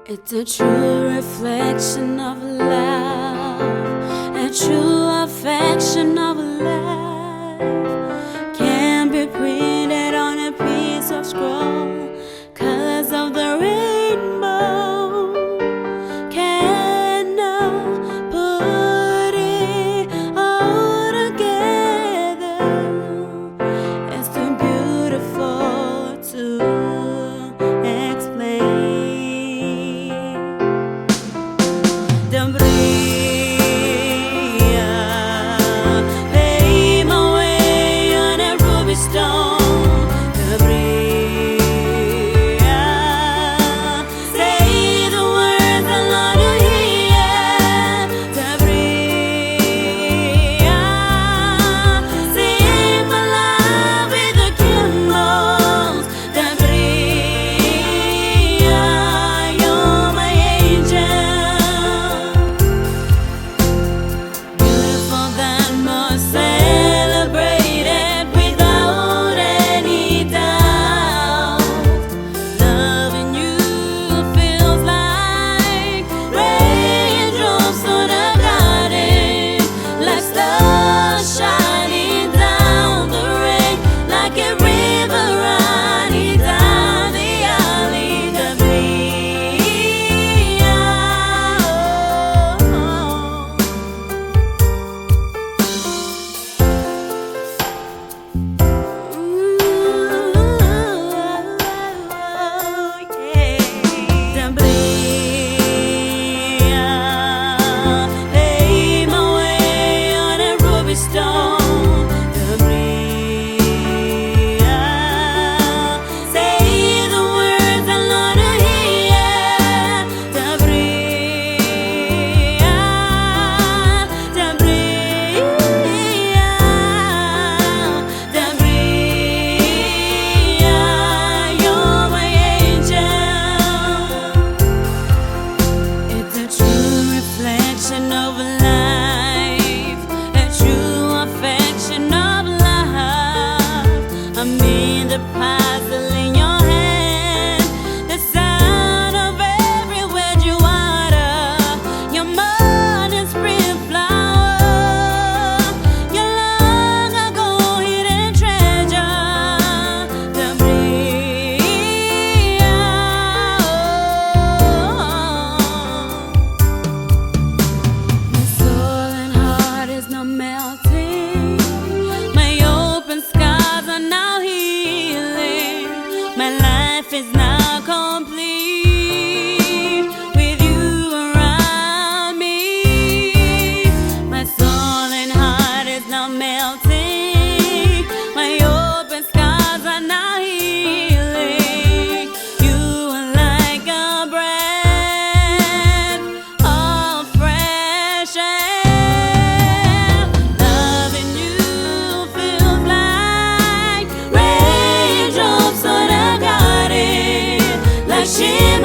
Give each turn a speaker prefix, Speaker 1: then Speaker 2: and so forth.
Speaker 1: It's a true reflection of love, a true affection of life. Can be printed on a piece of scroll, colors of the rainbow. Cannot put it all together. It's too beautiful to explain. Dabria, lay my way on a ruby stone. Dabria, say the words I long to hear. Dabria, sing my love with the candles. Dabria, you're my angel. Of life, a true affection of love. I'm in the puzzle in your hand, the sound of every word you utter, your morning spring flower, your long ago hidden treasure. Dabria, melting. My open scars are now healing. My life is now complete with you around me. My soul and heart is now melting. My open scars are now healing. You are like a breath of fresh air. She